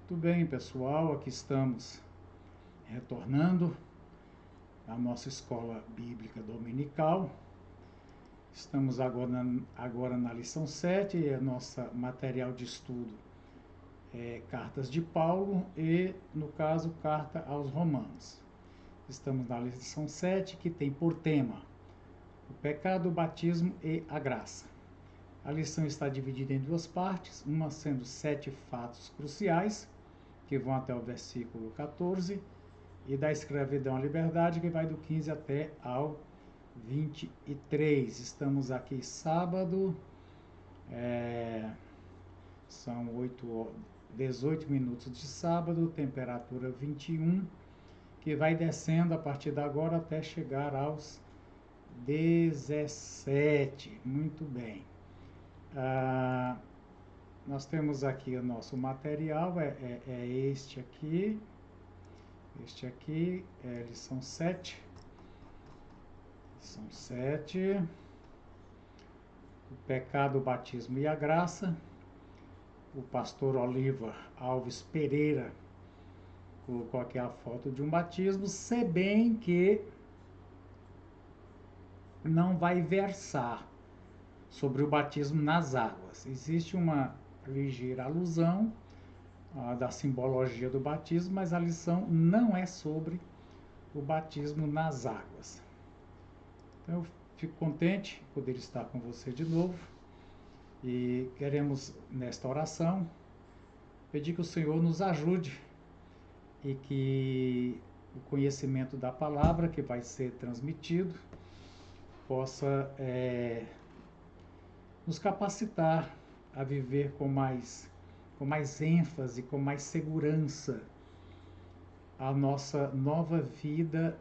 Tudo bem, pessoal? Aqui estamos retornando à nossa escola bíblica dominical. Estamos agora na lição 7 e a nossa material de estudo é Cartas de Paulo e, no caso, Carta aos Romanos. Estamos na lição 7, que tem por tema o pecado, o batismo e a graça. A lição está dividida em duas partes, uma sendo 7 fatos cruciais, que vão até o versículo 14, e da escravidão à liberdade, que vai do 15 até ao 23. Estamos aqui sábado, são 18 minutos de sábado, temperatura 21, que vai descendo a partir de agora até chegar aos 17. Muito bem. Nós temos aqui o nosso material, é este aqui. Este aqui é lição 7. Lição 7. O pecado, o batismo e a graça. O pastor Oliva Alves Pereira colocou aqui a foto de um batismo, se bem que não vai versar sobre o batismo nas águas. Existe uma ligeira alusão da simbologia do batismo, mas a lição não é sobre o batismo nas águas. Então eu fico contente de poder estar com você de novo e queremos, nesta oração, pedir que o Senhor nos ajude e que o conhecimento da palavra que vai ser transmitido possa nos capacitar a viver com mais ênfase, com mais segurança a nossa nova vida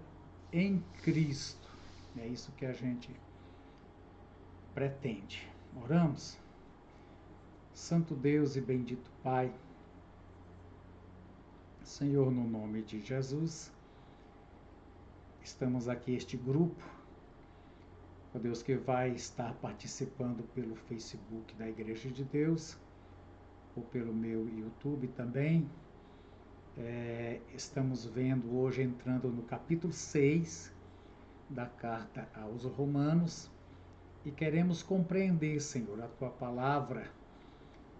em Cristo. É isso que a gente pretende. Oramos. Santo Deus e bendito Pai, Senhor, no nome de Jesus, estamos aqui, este grupo, ó Deus, que vai estar participando pelo Facebook da Igreja de Deus, ou pelo meu YouTube também. Estamos vendo hoje, entrando no capítulo 6 da carta aos Romanos, e queremos compreender, Senhor, a Tua palavra,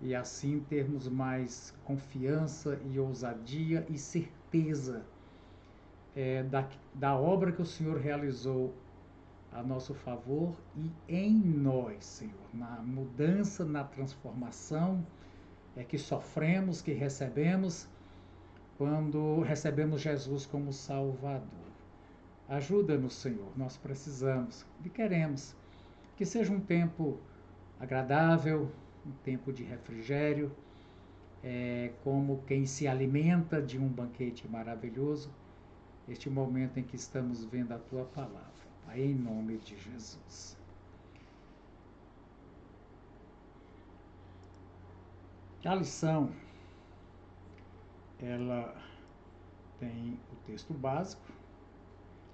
e assim termos mais confiança e ousadia e certeza da obra que o Senhor realizou a nosso favor e em nós, Senhor, na mudança, na transformação que sofremos, que recebemos quando recebemos Jesus como Salvador. Ajuda-nos, Senhor, nós precisamos e queremos que seja um tempo agradável, um tempo de refrigério, como quem se alimenta de um banquete maravilhoso, este momento em que estamos vendo a Tua palavra. Pai, em nome de Jesus. A lição, ela tem o texto básico,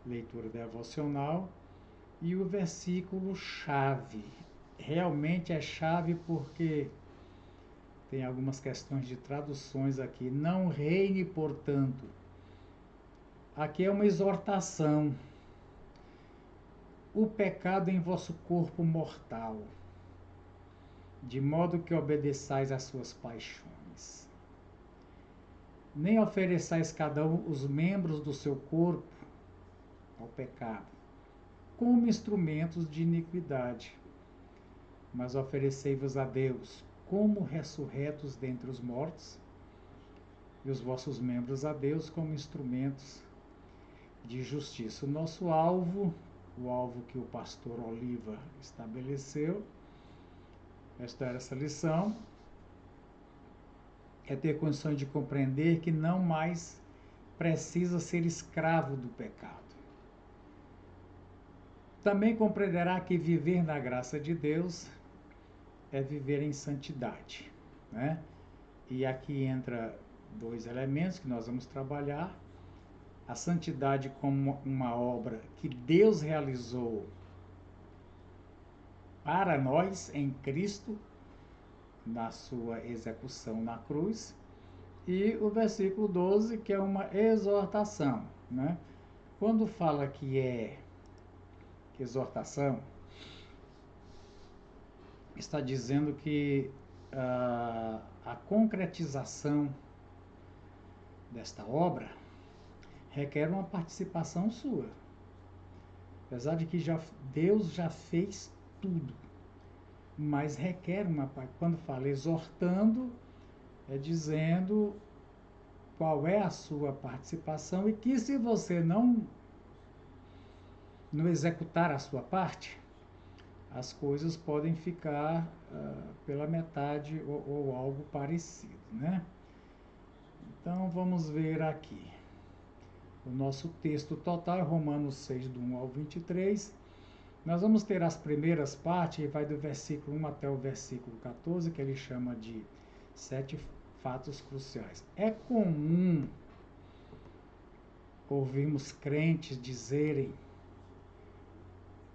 leitura devocional e o versículo chave. Realmente é chave porque tem algumas questões de traduções aqui. Não reine, portanto. Aqui é uma exortação. O pecado em vosso corpo mortal, de modo que obedeçais às suas paixões. Nem ofereçais cada um os membros do seu corpo ao pecado, como instrumentos de iniquidade, mas oferecei-vos a Deus como ressurretos dentre os mortos, e os vossos membros a Deus como instrumentos de justiça. O nosso alvo, o alvo que o pastor Oliva estabeleceu, essa lição, é ter condições de compreender que não mais precisa ser escravo do pecado. Também compreenderá que viver na graça de Deus é viver em santidade, né? E aqui entra dois elementos que nós vamos trabalhar: a santidade como uma obra que Deus realizou para nós em Cristo, na sua execução na cruz, e o versículo 12, que é uma exortação, né? Quando fala que é exortação, está dizendo que a concretização desta obra requer uma participação sua. Apesar de que Deus já fez tudo, mas requer uma parte. Quando fala exortando, é dizendo qual é a sua participação e que se você não executar a sua parte, as coisas podem ficar pela metade ou algo parecido, né? Então, vamos ver aqui. O nosso texto total é Romanos 6, do 1 ao 23. Nós vamos ter as primeiras partes, e vai do versículo 1 até o versículo 14, que ele chama de 7 fatos cruciais. É comum ouvirmos crentes dizerem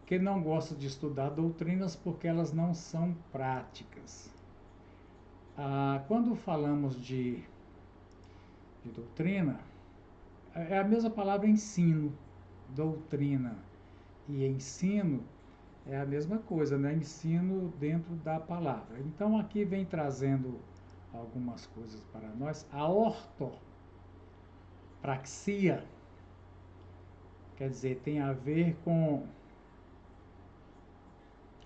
que não gostam de estudar doutrinas porque elas não são práticas. Quando falamos de doutrina, é a mesma palavra ensino. Doutrina e ensino é a mesma coisa, né? Ensino dentro da palavra. Então aqui vem trazendo algumas coisas para nós. A ortopraxia, quer dizer, tem a ver com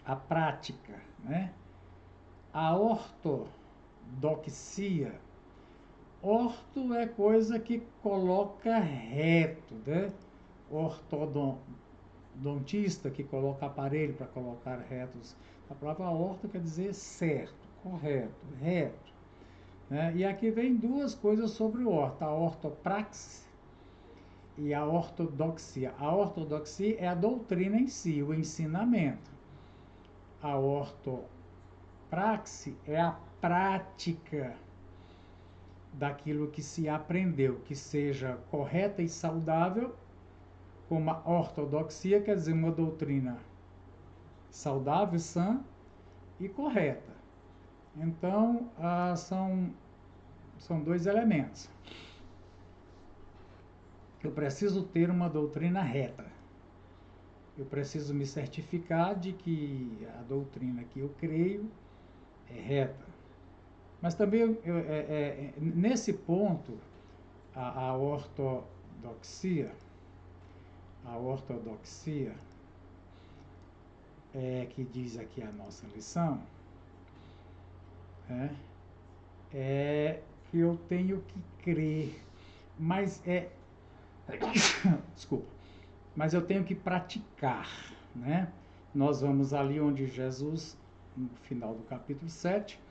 a prática, né? A ortodoxia. Orto é coisa que coloca reto, né? Ortodontista que coloca aparelho para colocar retos. A palavra orto quer dizer certo, correto, reto, né? E aqui vem duas coisas sobre o orto, a ortopraxia e a ortodoxia. A ortodoxia é a doutrina em si, o ensinamento. A ortopraxia é a prática daquilo que se aprendeu, que seja correta e saudável, como a ortodoxia, quer dizer, uma doutrina saudável, sã e correta. Então, são dois elementos. Eu preciso ter uma doutrina reta. Eu preciso me certificar de que a doutrina que eu creio é reta. Mas também, nesse ponto, a ortodoxia, que diz aqui a nossa lição, é que eu tenho que crer, mas desculpa, mas eu tenho que praticar, né? Nós vamos ali onde Jesus, no final do capítulo 7,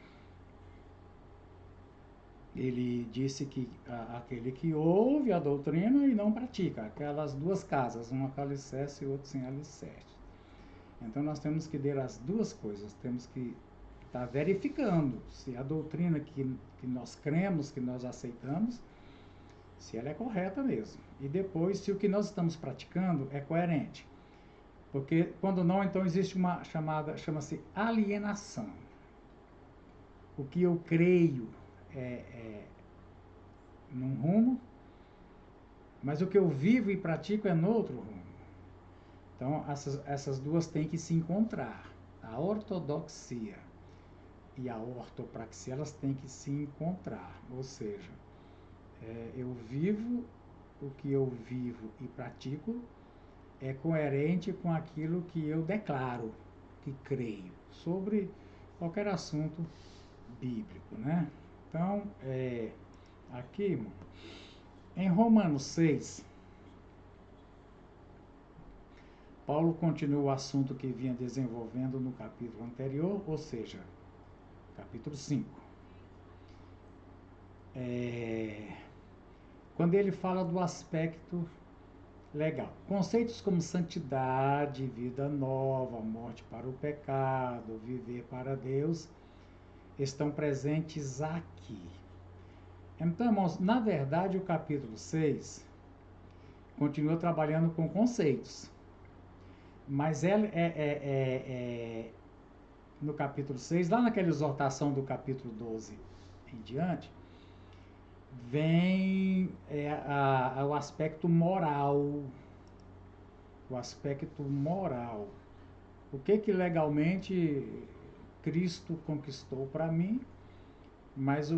ele disse que aquele que ouve a doutrina e não pratica, aquelas duas casas, uma com alicerce e outra sem alicerce. Então nós temos que ter as duas coisas, temos que estar verificando se a doutrina que nós cremos, que nós aceitamos, se ela é correta mesmo. E depois, se o que nós estamos praticando é coerente. Porque quando não, então existe uma chama-se alienação. O que eu creio num rumo, mas o que eu vivo e pratico é no outro rumo. Então, essas duas têm que se encontrar. A ortodoxia e a ortopraxia, elas têm que se encontrar. Ou seja, eu vivo o que eu vivo e pratico é coerente com aquilo que eu declaro, que creio, sobre qualquer assunto bíblico, né? Então, aqui, em Romanos 6, Paulo continua o assunto que vinha desenvolvendo no capítulo anterior, ou seja, capítulo 5. Quando ele fala do aspecto legal. Conceitos como santidade, vida nova, morte para o pecado, viver para Deus, estão presentes aqui. Então, irmãos, na verdade, o capítulo 6 continua trabalhando com conceitos. Mas no capítulo 6, lá naquela exortação do capítulo 12 em diante, vem o aspecto moral. O aspecto moral. O que legalmente Cristo conquistou para mim, mas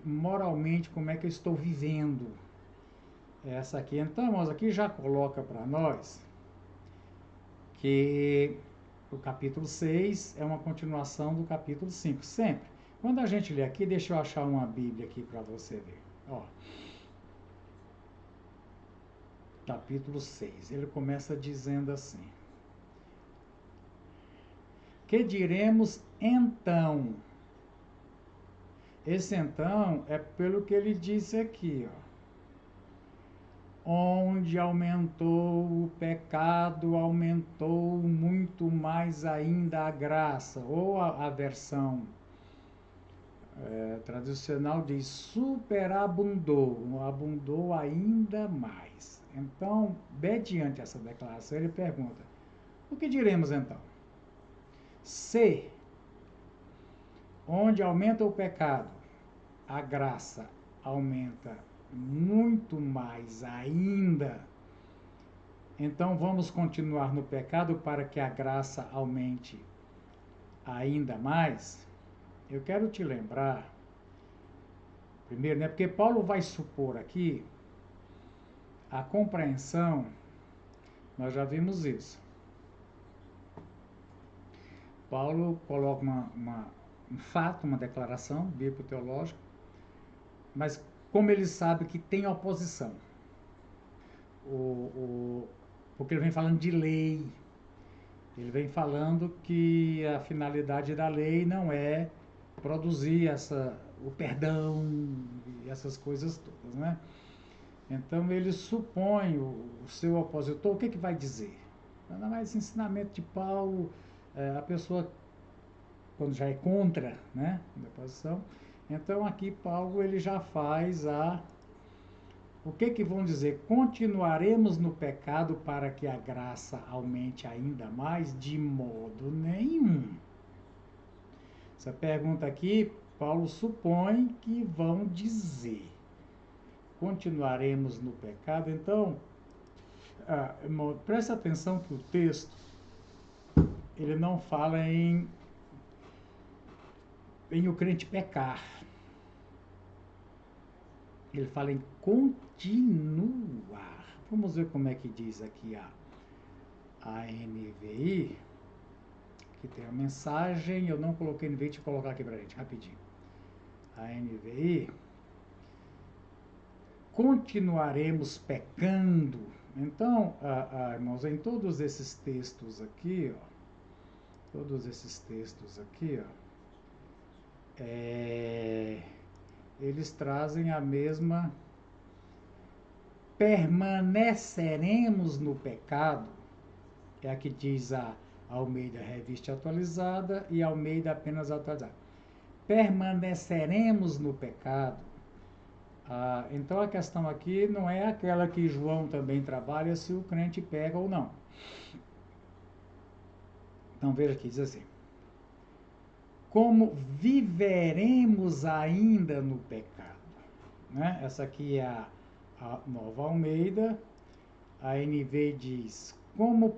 moralmente, como é que eu estou vivendo essa aqui. Então, irmãos, aqui já coloca para nós que o capítulo 6 é uma continuação do capítulo 5, sempre. Quando a gente lê aqui, deixa eu achar uma Bíblia aqui para você ver. Ó, capítulo 6, ele começa dizendo assim: que diremos então? Esse então é pelo que ele disse aqui, ó. Onde aumentou o pecado, aumentou muito mais ainda a graça. Ou a versão tradicional diz superabundou, abundou ainda mais. Então, mediante essa declaração, ele pergunta: o que diremos então? Se, onde aumenta o pecado, a graça aumenta muito mais ainda, então vamos continuar no pecado para que a graça aumente ainda mais? Eu quero te lembrar, primeiro, né, porque Paulo vai supor aqui a compreensão, nós já vimos isso. Paulo coloca um fato, uma declaração bíblico-teológica, mas como ele sabe que tem oposição, porque ele vem falando de lei, ele vem falando que a finalidade da lei não é produzir o perdão e essas coisas todas, né? Então ele supõe o seu opositor, o que vai dizer? Nada mais ensinamento de Paulo, a pessoa, quando já é contra, né, a oposição, então aqui Paulo ele já faz o que vão dizer? Continuaremos no pecado para que a graça aumente ainda mais? De modo nenhum. Essa pergunta aqui, Paulo supõe que vão dizer: continuaremos no pecado? Então, presta atenção que o texto, ele não fala em o crente pecar. Ele fala em continuar. Vamos ver como é que diz aqui a NVI, que tem a mensagem, eu não coloquei NVI, deixa eu colocar aqui pra gente, rapidinho. A NVI: continuaremos pecando. Então, irmãos, em todos esses textos aqui, eles trazem a mesma: permaneceremos no pecado, é a que diz a Almeida Revista Atualizada e a Almeida apenas atualizada. Permaneceremos no pecado. Então a questão aqui não é aquela que João também trabalha, se o crente pega ou não. Então veja aqui, diz assim: como viveremos ainda no pecado? Né? Essa aqui é a Nova Almeida. A NV diz: como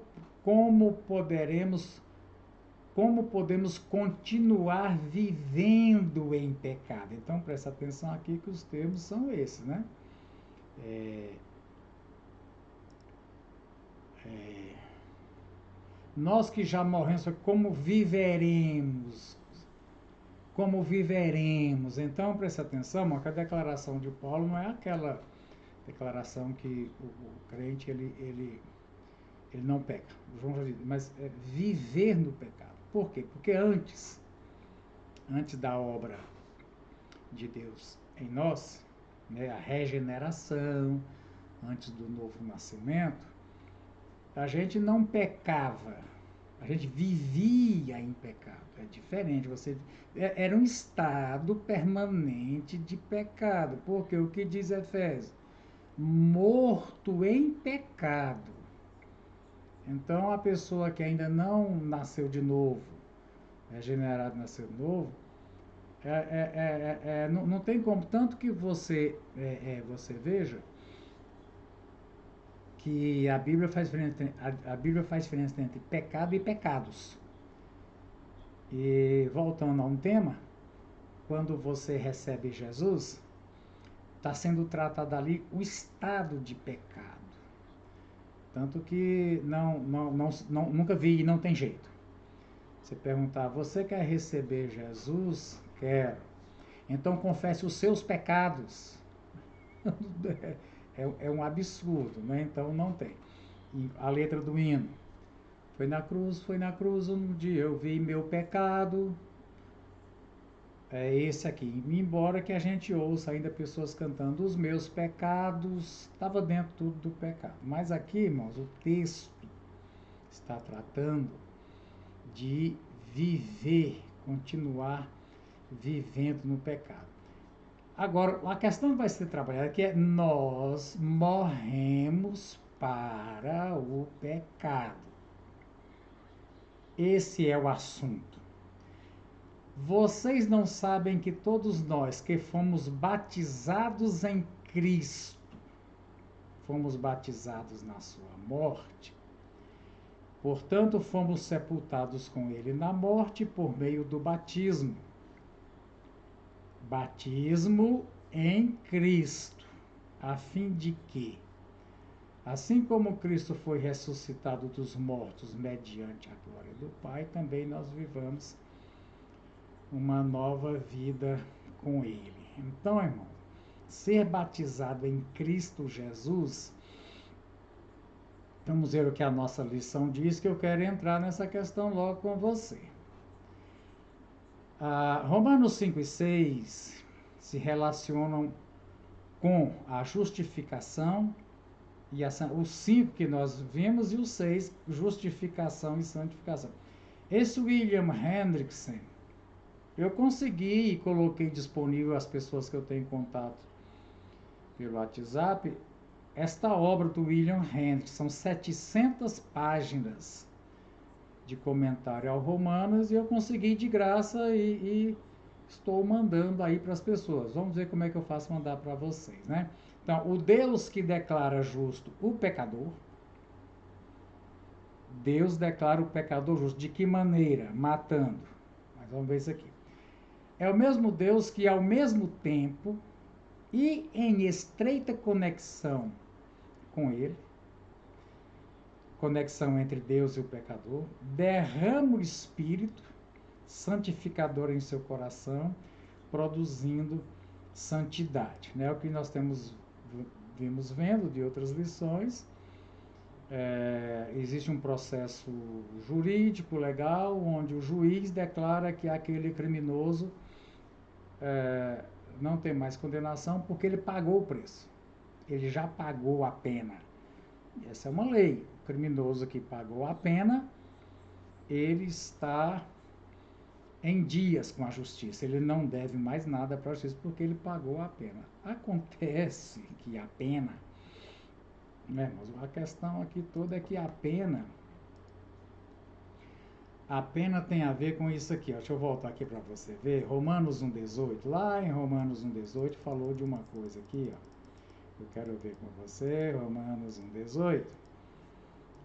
podemos continuar vivendo em pecado? Então presta atenção aqui que os termos são esses, né? Nós que já morremos, como viveremos? Como viveremos? Então presta atenção, que a declaração de Paulo não é aquela declaração que o crente ele não peca. João já disse, mas é viver no pecado. Por quê? Porque antes da obra de Deus em nós, né, a regeneração, antes do novo nascimento, a gente não pecava, a gente vivia em pecado. É diferente, era um estado permanente de pecado, porque o que diz Efésios? Morto em pecado. Então a pessoa que ainda não nasceu de novo, regenerado, nasceu de novo, Não tem como, tanto que você veja que a Bíblia faz diferença entre pecado e pecados. E voltando a um tema, quando você recebe Jesus, está sendo tratado ali o estado de pecado. Tanto que nunca vi e não tem jeito. Você perguntar, você quer receber Jesus? Quero. Então confesse os seus pecados. É um absurdo, né? Então não tem. E a letra do hino. Foi na cruz um dia eu vi meu pecado. É esse aqui. Embora que a gente ouça ainda pessoas cantando os meus pecados, estava dentro tudo do pecado. Mas aqui, irmãos, o texto está tratando de viver, continuar vivendo no pecado. Agora, a questão que vai ser trabalhada aqui é: nós morremos para o pecado. Esse é o assunto. Vocês não sabem que todos nós que fomos batizados em Cristo, fomos batizados na sua morte, portanto fomos sepultados com ele na morte por meio do batismo. Batismo em Cristo, a fim de que, assim como Cristo foi ressuscitado dos mortos mediante a glória do Pai, também nós vivamos uma nova vida com Ele. Então, irmão, ser batizado em Cristo Jesus, vamos ver o que a nossa lição diz, que eu quero entrar nessa questão logo com você. Romanos 5 e 6 se relacionam com a justificação, e os 5 que nós vimos, e os 6, justificação e santificação. Esse William Hendrickson, eu consegui e coloquei disponível às pessoas que eu tenho contato pelo WhatsApp, esta obra do William Hendrickson, são 700 páginas de comentário ao Romanos, e eu consegui de graça e estou mandando aí para as pessoas. Vamos ver como é que eu faço mandar para vocês, né? Então, o Deus que declara justo o pecador, Deus declara o pecador justo. De que maneira? Matando. Mas vamos ver isso aqui. É o mesmo Deus que, ao mesmo tempo e em estreita conexão com Ele, conexão entre Deus e o pecador, derrama o Espírito santificador em seu coração, produzindo santidade. É o que nós vimos vendo de outras lições. Existe um processo jurídico, legal, onde o juiz declara que aquele criminoso não tem mais condenação porque ele pagou o preço. Ele já pagou a pena. Essa é uma lei. O criminoso que pagou a pena, ele está em dias com a justiça. Ele não deve mais nada para a justiça porque ele pagou a pena. Acontece que a pena, mas a questão aqui toda é que a pena tem a ver com isso aqui. Deixa eu voltar aqui para você ver. Romanos 1,18. Lá em Romanos 1,18 falou de uma coisa aqui, ó. Eu quero ver com você. Romanos 1,18.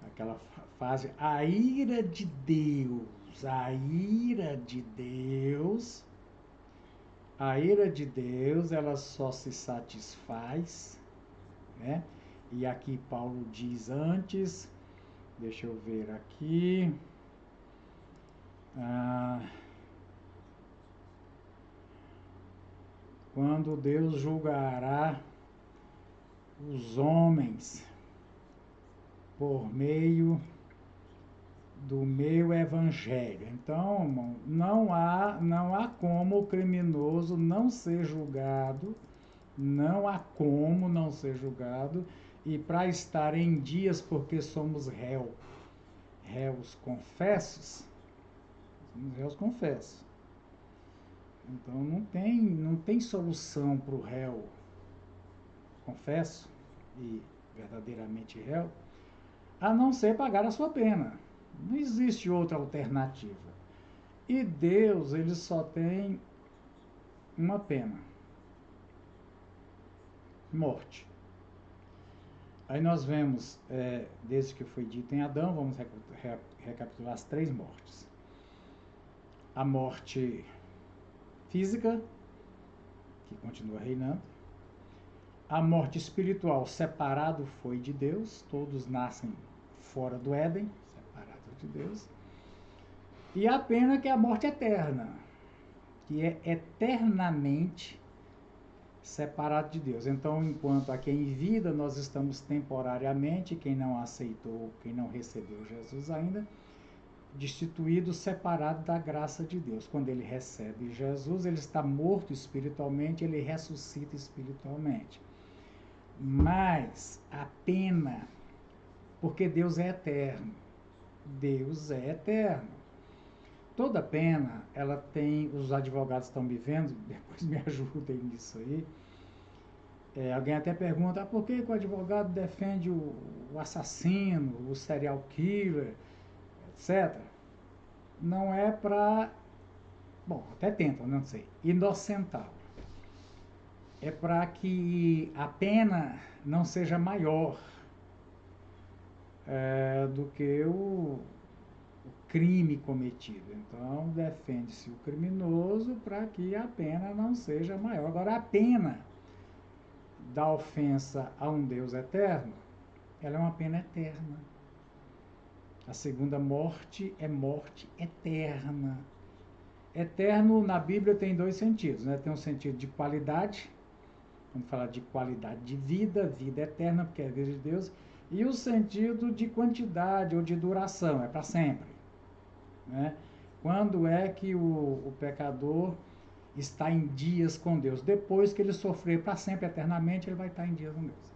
Aquela fase, a ira de Deus, ela só se satisfaz, né? E aqui Paulo diz antes, deixa eu ver aqui, quando Deus julgará os homens por meio do meu evangelho. Então, irmão, não há como o criminoso não ser julgado, não há como não ser julgado, e para estar em dias, porque somos réus confessos, Então não tem solução para o réu confesso e verdadeiramente réu, a não ser pagar a sua pena. Não existe outra alternativa. E Deus, ele só tem uma pena: morte. Aí nós vemos, desde que foi dito em Adão, vamos recapitular as 3 mortes. A morte física, que continua reinando. A morte espiritual, separado foi de Deus, todos nascem fora do Éden, separados de Deus. E a pena que é a morte eterna, que é eternamente separado de Deus. Então, enquanto aqui em vida nós estamos temporariamente, quem não aceitou, quem não recebeu Jesus ainda, destituído, separado da graça de Deus. Quando ele recebe Jesus, ele está morto espiritualmente, ele ressuscita espiritualmente. Mas a pena, porque Deus é eterno. Deus é eterno. Toda pena, ela tem, os advogados estão me vendo, depois me ajudem nisso aí. Alguém até pergunta, por que o advogado defende o assassino, o serial killer, etc. Não é para, bom, até tentam, não sei, inocentá-lo. É para que a pena não seja maior do que o crime cometido. Então, defende-se o criminoso para que a pena não seja maior. Agora, a pena da ofensa a um Deus eterno, ela é uma pena eterna. A segunda morte é morte eterna. Eterno, na Bíblia, tem 2 sentidos, né? Tem um sentido de qualidade, vamos falar de qualidade de vida, vida eterna, porque é a vida de Deus, e o sentido de quantidade ou de duração, é para sempre. Né? Quando é que o pecador está em dias com Deus? Depois que ele sofrer para sempre, eternamente, ele vai estar em dias com Deus.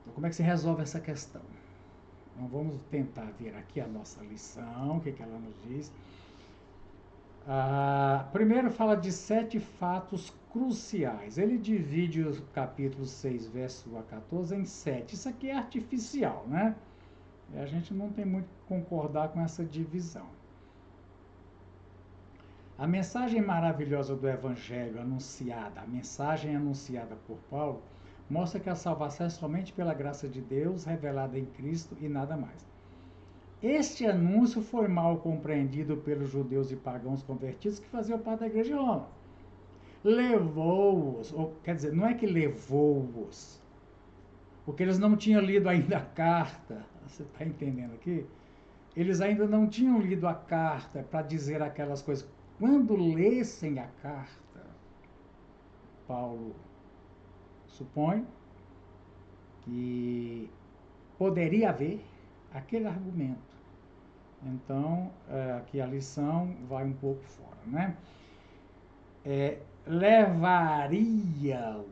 Então, como é que se resolve essa questão? Então, vamos tentar ver aqui a nossa lição, o que ela nos diz. Primeiro fala de 7 fatos cruciais. Ele divide o capítulo 6, verso a 14, em 7. Isso aqui é artificial, né? E a gente não tem muito que concordar com essa divisão. A mensagem maravilhosa do Evangelho anunciada, a mensagem anunciada por Paulo, mostra que a salvação é somente pela graça de Deus, revelada em Cristo e nada mais. Este anúncio foi mal compreendido pelos judeus e pagãos convertidos que faziam parte da igreja de Roma. Levou-os, quer dizer, não é que levou-os, porque eles não tinham lido ainda a carta, você está entendendo aqui? Eles ainda não tinham lido a carta para dizer aquelas coisas. Quando lessem a carta, Paulo supõe que poderia haver aquele argumento. Então, aqui a lição vai um pouco fora, né? Levaria-os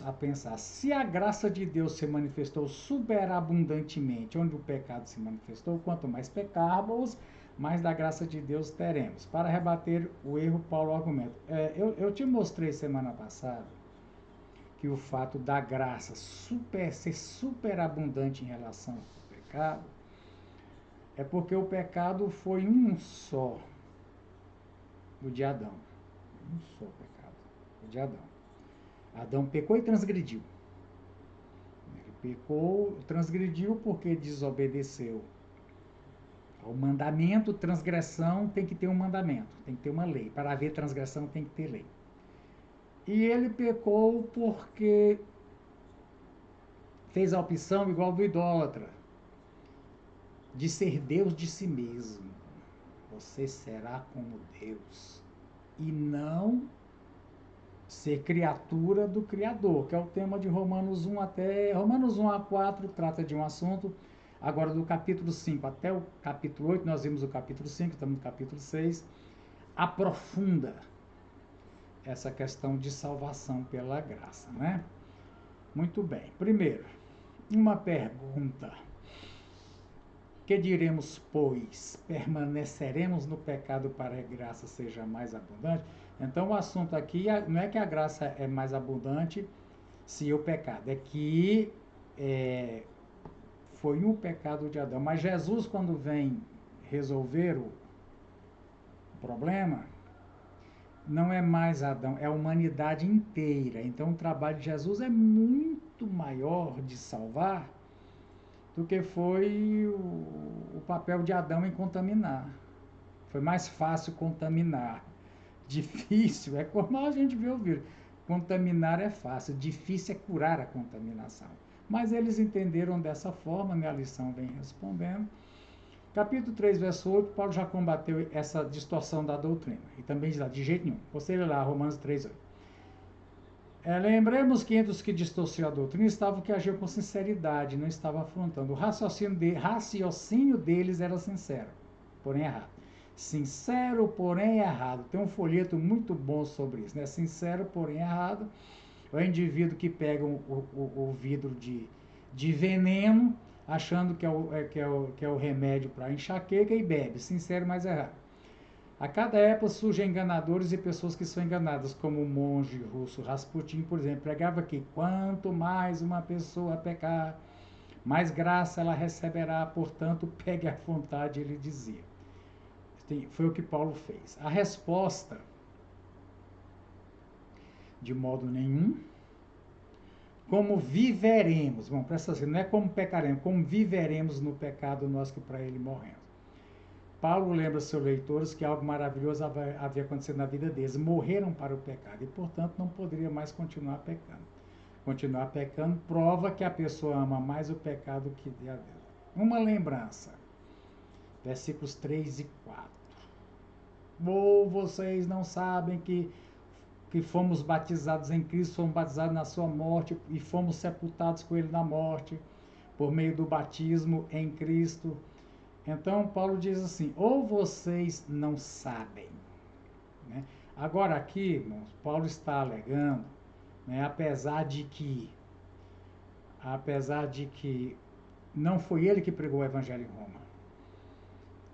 a pensar, se a graça de Deus se manifestou superabundantemente onde o pecado se manifestou, quanto mais pecarmos, mais da graça de Deus teremos. Para rebater o erro, Paulo argumenta. Eu te mostrei semana passada que o fato da graça ser superabundante em relação ao pecado é porque o pecado foi um só, o de Adão. Um só pecado, o de Adão. Adão pecou e transgrediu. Ele pecou, transgrediu porque desobedeceu ao mandamento. Transgressão tem que ter um mandamento, tem que ter uma lei. Para haver transgressão tem que ter lei. E ele pecou porque fez a opção igual do idólatra, de ser Deus de si mesmo. Você será como Deus. E não ser criatura do Criador, que é o tema de Romanos 1 até... Romanos 1 a 4 trata de um assunto. Agora, do capítulo 5 até o capítulo 8, nós vimos o capítulo 5, estamos no capítulo 6, aprofunda essa questão de salvação pela graça, né? Muito bem. Primeiro, uma pergunta. Que diremos, pois? Permaneceremos no pecado para a graça seja mais abundante? Então, o assunto aqui não é que a graça é mais abundante se o pecado, é que foi um pecado de Adão. Mas Jesus, quando vem resolver o problema, não é mais Adão, é a humanidade inteira. Então o trabalho de Jesus é muito maior de salvar do que foi o papel de Adão em contaminar. Foi mais fácil contaminar. Difícil é como a gente vê o vírus. Contaminar é fácil, difícil é curar a contaminação. Mas eles entenderam dessa forma, minha lição vem respondendo. Capítulo 3, verso 8, Paulo já combateu essa distorção da doutrina. E também diz lá, de jeito nenhum. Você lê lá, Romanos 3, 8. Lembremos que entre os que distorciam a doutrina estava o que agiu com sinceridade, não estava afrontando. O raciocínio deles era sincero, porém errado. Sincero, porém errado. Tem um folheto muito bom sobre isso, né? Sincero, porém errado. É o indivíduo que pega o vidro de veneno, achando que é o remédio para enxaqueca e bebe. Sincero, mas errado. A cada época surgem enganadores e pessoas que são enganadas, como o monge russo Rasputin, por exemplo, pregava que quanto mais uma pessoa pecar, mais graça ela receberá, portanto, pegue à vontade, ele dizia. Foi o que Paulo fez. A resposta, de modo nenhum, como viveremos, bom, presta atenção, não é como pecaremos, como viveremos no pecado nós que para ele morremos. Paulo lembra seus leitores que algo maravilhoso havia acontecido na vida deles. Morreram para o pecado e, portanto, não poderia mais continuar pecando. Continuar pecando prova que a pessoa ama mais o pecado que a Deus. Uma lembrança. Versículos 3 e 4. Ou vocês não sabem que fomos batizados em Cristo, fomos batizados na sua morte e fomos sepultados com ele na morte, por meio do batismo em Cristo. Então, Paulo diz assim, ou vocês não sabem. Né? Agora aqui, irmãos, Paulo está alegando, né, apesar de que não foi ele que pregou o evangelho em Roma.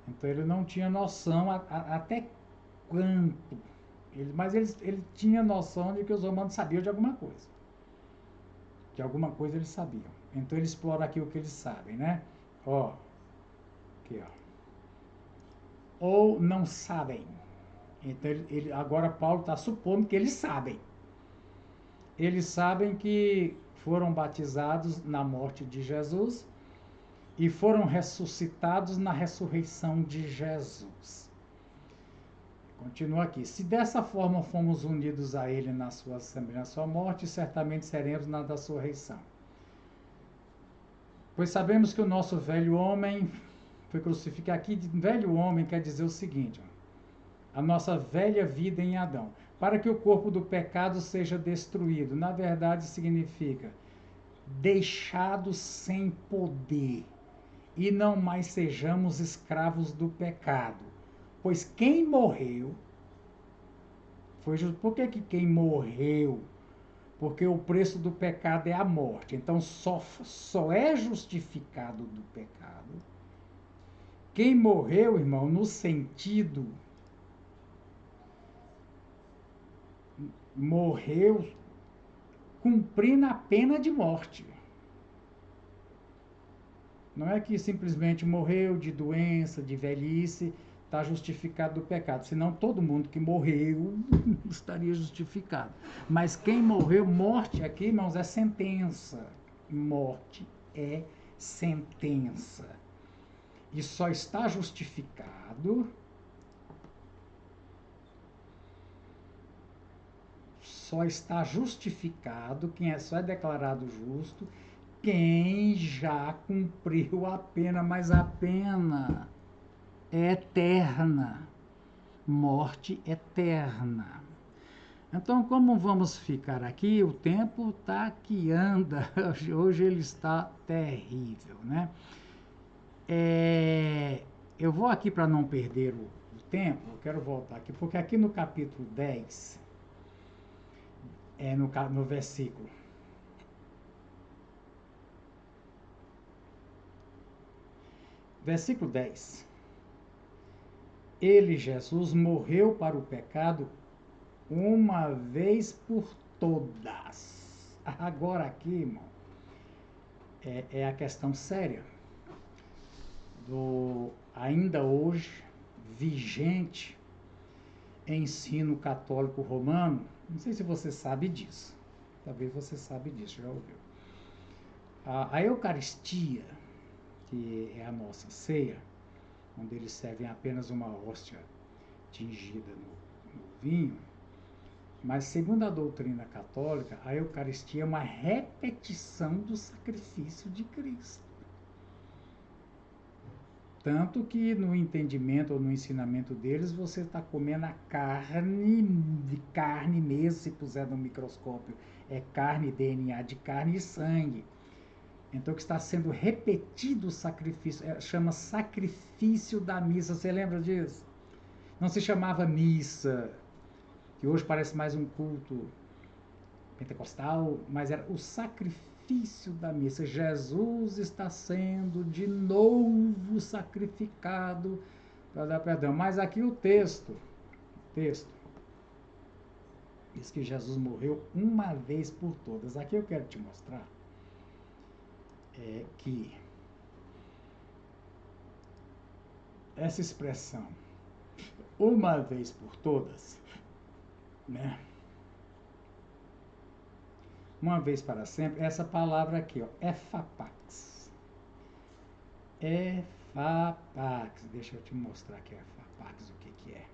Então, ele não tinha noção até quanto. Mas ele tinha noção de que os romanos sabiam de alguma coisa. De alguma coisa eles sabiam. Então, ele explora aqui o que eles sabem, né? Ó. Aqui, ó. Ou não sabem. Então, agora Paulo está supondo que eles sabem. Eles sabem que foram batizados na morte de Jesus e foram ressuscitados na ressurreição de Jesus. Continua aqui. Se dessa forma fomos unidos a ele na sua morte, certamente seremos na da sua ressurreição. Pois sabemos que o nosso velho homem foi crucificado. Aqui, velho homem quer dizer o seguinte, a nossa velha vida em Adão, para que o corpo do pecado seja destruído. Na verdade, significa deixado sem poder e não mais sejamos escravos do pecado. Pois quem morreu, foi justo. Por que quem morreu? Porque o preço do pecado é a morte. Então só é justificado do pecado quem morreu, irmão, no sentido morreu cumprindo a pena de morte. Não é que simplesmente morreu de doença, de velhice, está justificado do pecado. Senão todo mundo que morreu estaria justificado. Mas quem morreu, morte aqui, irmãos, é sentença. Morte é sentença. E só está justificado só é declarado justo quem já cumpriu a pena, mas a pena é eterna, morte eterna. Então, como vamos ficar aqui, o tempo está que anda, hoje ele está terrível, né? Eu vou aqui para não perder o tempo, eu quero voltar aqui, porque aqui no capítulo 10, no versículo 10, ele, Jesus, morreu para o pecado uma vez por todas. Agora aqui, irmão, é a questão séria ainda hoje vigente ensino católico romano, não sei se você sabe disso, talvez você sabe disso, já ouviu. A Eucaristia, que é a nossa ceia, onde eles servem apenas uma hóstia tingida no vinho, mas segundo a doutrina católica, a Eucaristia é uma repetição do sacrifício de Cristo. Tanto que no entendimento ou no ensinamento deles, você está comendo a carne, de carne mesmo, se puser no microscópio, é carne, DNA de carne e sangue. Então, que está sendo repetido o sacrifício, chama sacrifício da missa. Você lembra disso? Não se chamava missa, que hoje parece mais um culto pentecostal, mas era o sacrifício da missa. Jesus está sendo de novo sacrificado para dar perdão. Mas aqui o texto diz que Jesus morreu uma vez por todas. Aqui eu quero te mostrar que essa expressão, uma vez por todas, né? Uma vez para sempre, essa palavra aqui, ó, efapax. Efapax. Deixa eu te mostrar aqui efapax, o que é.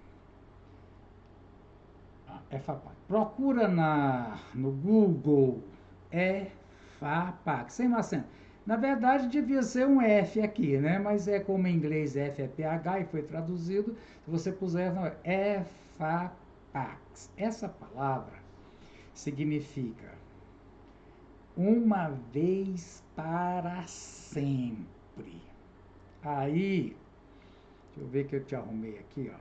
Efapax. Procura no Google efapax, sem acento. Na verdade, devia ser um F aqui, né? Mas é como em inglês F é PH e foi traduzido. Se você puser, não, efapax. Essa palavra significa uma vez para sempre. Aí, deixa eu ver que eu te arrumei aqui, ó.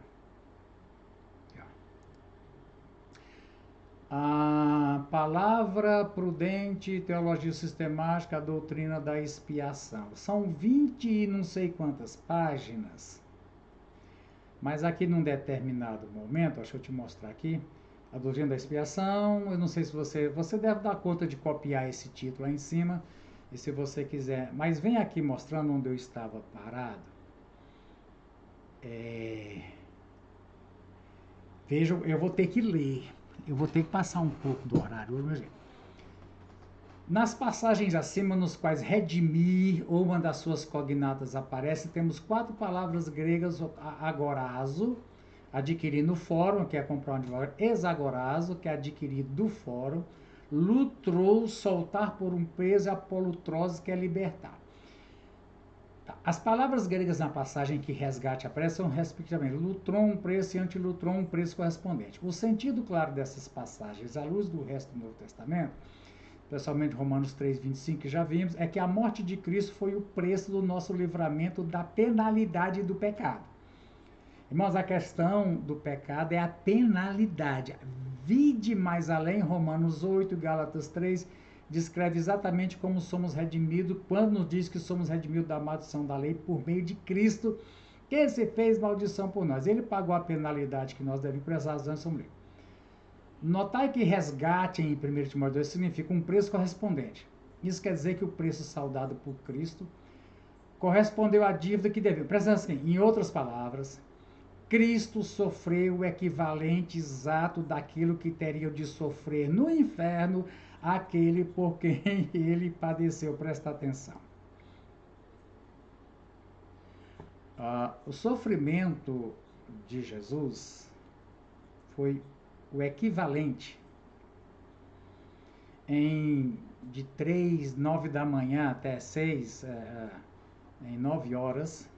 A palavra prudente, teologia sistemática, a doutrina da expiação. São 20 e não sei quantas páginas, mas aqui num determinado momento, deixa eu te mostrar aqui, a doutrina da expiação, eu não sei se você deve dar conta de copiar esse título lá em cima, e se você quiser, mas vem aqui mostrando onde eu estava parado. Vejam, eu vou ter que ler. Eu vou ter que passar um pouco do horário, meu gente. Nas passagens acima, nos quais redimir ou uma das suas cognatas aparece, temos 4 palavras gregas, agorazo, adquirir no fórum, que é comprar um advogado, exagorazo, que é adquirir do fórum, lutrou, soltar por um preso, e apolutrose, que é libertar. As palavras gregas na passagem que resgate aparecem são, respectivamente, lutron, um preço, e antilutron, um preço correspondente. O sentido claro dessas passagens, à luz do resto do Novo Testamento, especialmente Romanos 3:25, que já vimos, é que a morte de Cristo foi o preço do nosso livramento da penalidade do pecado. Irmãos, a questão do pecado é a penalidade. Vide mais além, Romanos 8, Gálatas 3, descreve exatamente como somos redimidos, quando nos diz que somos redimidos da maldição da lei por meio de Cristo, que se fez maldição por nós. Ele pagou a penalidade que nós devemos prestar às somos livres. Notai que resgate em 1 Timóteo 2 significa um preço correspondente. Isso quer dizer que o preço saldado por Cristo correspondeu à dívida que devia. Presta atenção, em outras palavras, Cristo sofreu o equivalente exato daquilo que teria de sofrer no inferno aquele por quem ele padeceu. Presta atenção. O sofrimento de Jesus foi o equivalente de 9 da manhã até 6, em 9 horas.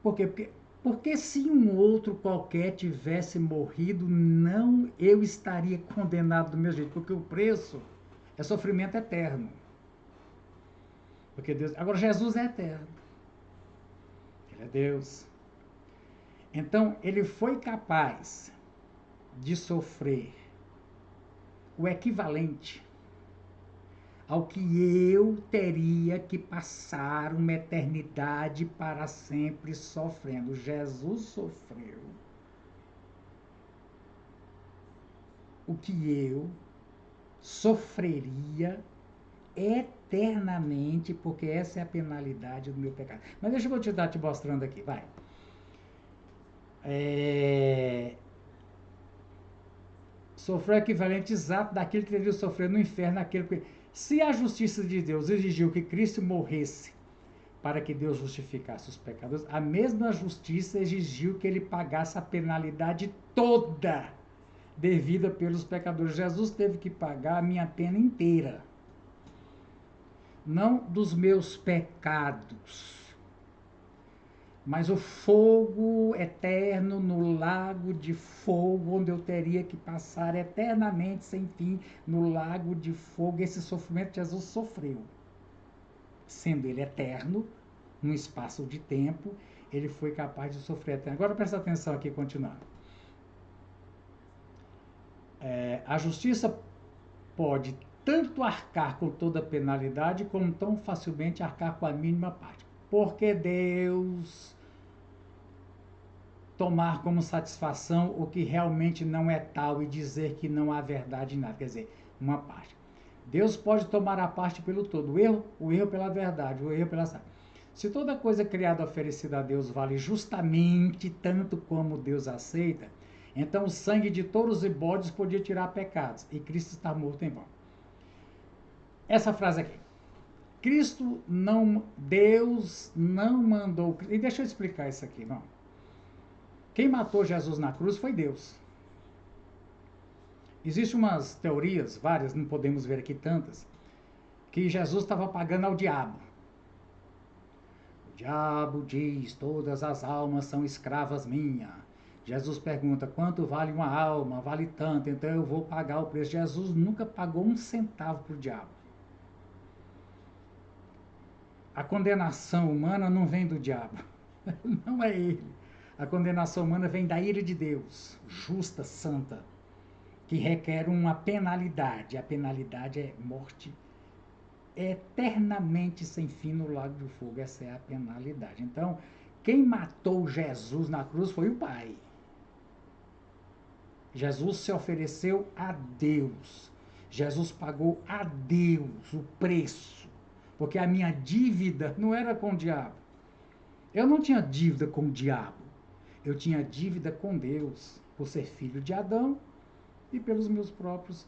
Por quê? Porque se um outro qualquer tivesse morrido, não eu estaria condenado do mesmo jeito, porque o preço é sofrimento eterno. Porque Deus, agora Jesus é eterno. Ele é Deus. Então, ele foi capaz de sofrer o equivalente ao que eu teria que passar uma eternidade para sempre sofrendo. Jesus sofreu o que eu sofreria eternamente, porque essa é a penalidade do meu pecado. Mas deixa eu te mostrando aqui, vai. sofreu o equivalente exato daquilo que deveria sofrer no inferno. Se a justiça de Deus exigiu que Cristo morresse para que Deus justificasse os pecadores, a mesma justiça exigiu que ele pagasse a penalidade toda devida pelos pecadores. Jesus teve que pagar a minha pena inteira, não dos meus pecados, mas o fogo eterno no lago de fogo, onde eu teria que passar eternamente sem fim no lago de fogo. Esse sofrimento Jesus sofreu. Sendo ele eterno, num espaço de tempo, ele foi capaz de sofrer eterno. Agora presta atenção aqui, continuando. A justiça pode tanto arcar com toda a penalidade, como tão facilmente arcar com a mínima parte. Porque Deus tomar como satisfação o que realmente não é tal e dizer que não há verdade em nada, quer dizer, uma parte. Deus pode tomar a parte pelo todo, o erro pela verdade, o erro pela sabedoria. Se toda coisa criada oferecida a Deus vale justamente tanto como Deus aceita, então o sangue de touros e bodes podia tirar pecados, e Cristo está morto em vão. Essa frase aqui. Deus não mandou, e deixa eu explicar isso aqui, não. Quem matou Jesus na cruz foi Deus. Existem umas teorias, várias, não podemos ver aqui tantas, que Jesus estava pagando ao diabo. O diabo diz, todas as almas são escravas minhas. Jesus pergunta, quanto vale uma alma? Vale tanto, então eu vou pagar o preço. Jesus nunca pagou um centavo para o diabo. A condenação humana não vem do diabo, não é ele. A condenação humana vem da ira de Deus, justa, santa, que requer uma penalidade. A penalidade é morte eternamente sem fim no lago do fogo. Essa é a penalidade. Então, quem matou Jesus na cruz foi o Pai. Jesus se ofereceu a Deus. Jesus pagou a Deus o preço, porque a minha dívida não era com o diabo. Eu não tinha dívida com o diabo. Eu tinha dívida com Deus, por ser filho de Adão e pelos meus próprios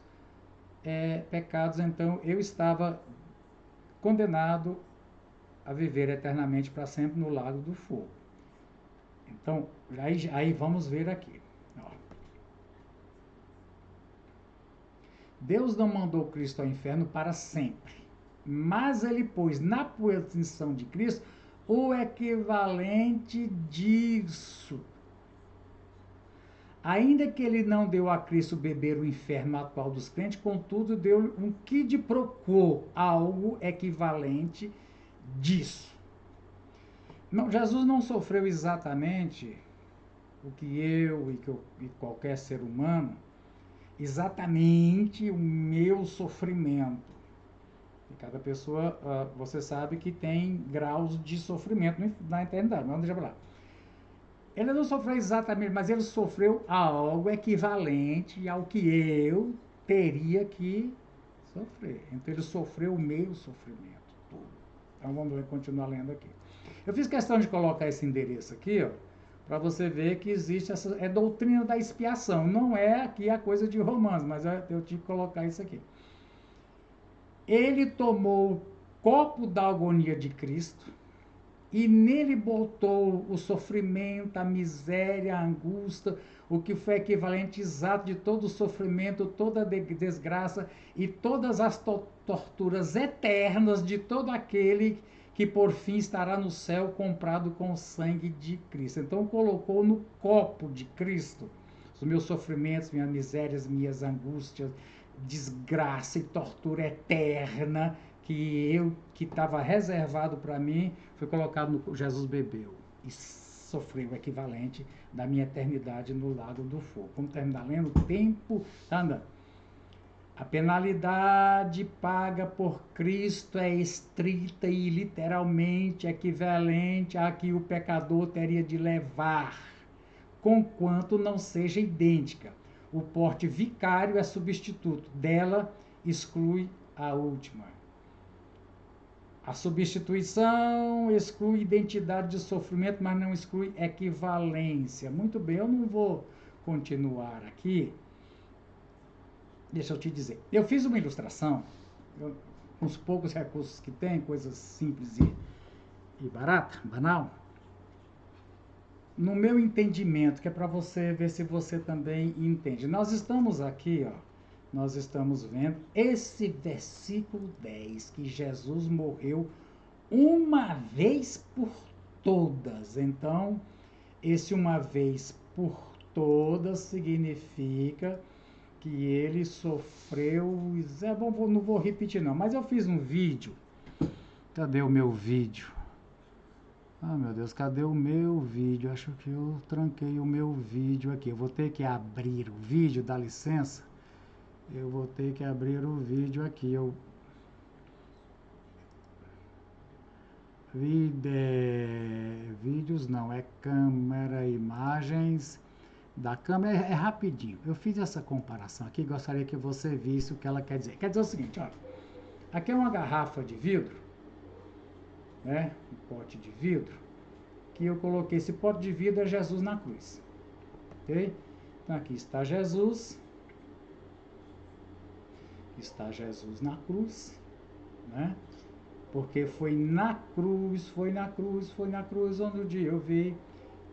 pecados. Então, eu estava condenado a viver eternamente para sempre no lago do fogo. Então, aí vamos ver aqui. Ó. Deus não mandou Cristo ao inferno para sempre, mas ele pôs na posição de Cristo o equivalente disso. Ainda que ele não deu a Cristo beber o inferno atual dos crentes, contudo deu um quid pro quo, algo equivalente disso. Não, Jesus não sofreu exatamente o que eu e qualquer ser humano, exatamente o meu sofrimento. E cada pessoa, você sabe que tem graus de sofrimento na eternidade, mas deixa pra lá. Ele não sofreu exatamente, mas ele sofreu algo equivalente ao que eu teria que sofrer. Então ele sofreu o meu sofrimento todo. Então vamos continuar lendo aqui. Eu fiz questão de colocar esse endereço aqui, ó, para você ver que existe essa doutrina da expiação. Não é aqui a coisa de Romanos, mas eu tive que colocar isso aqui. Ele tomou o copo da agonia de Cristo e nele botou o sofrimento, a miséria, a angústia, o que foi equivalente exato de todo o sofrimento, toda a desgraça e todas as torturas eternas de todo aquele que por fim estará no céu comprado com o sangue de Cristo. Então colocou no copo de Cristo os meus sofrimentos, minhas misérias, minhas angústias, desgraça e tortura eterna que estava reservado para mim, foi colocado no Jesus bebeu e sofreu o equivalente da minha eternidade no lago do fogo. Vamos terminar lendo? O tempo está andando. A penalidade paga por Cristo é estrita e literalmente equivalente à que o pecador teria de levar, conquanto não seja idêntica. O porte vicário é substituto, dela exclui a última. A substituição exclui identidade de sofrimento, mas não exclui equivalência. Muito bem, eu não vou continuar aqui. Deixa eu te dizer. Eu fiz uma ilustração, com os poucos recursos que tem, coisas simples e barata, banal. No meu entendimento, que é para você ver se você também entende. Nós estamos aqui, ó, nós estamos vendo esse versículo 10, que Jesus morreu uma vez por todas. Então, esse uma vez por todas significa que ele sofreu... não vou repetir não, mas eu fiz um vídeo. Cadê o meu vídeo? Ah, meu Deus, cadê o meu vídeo? Acho que eu tranquei o meu vídeo aqui. Eu vou ter que abrir o vídeo, dá licença. Eu vou ter que abrir o vídeo aqui. Vídeos não, é câmera, imagens. Da câmera é rapidinho. Eu fiz essa comparação aqui, gostaria que você visse o que ela quer dizer. Quer dizer o seguinte, olha. Aqui é uma garrafa de vidro, né? Um pote de vidro, que eu coloquei. Esse pote de vidro é Jesus na cruz, ok? Então aqui está Jesus na cruz, né? Porque foi na cruz onde um dia eu vi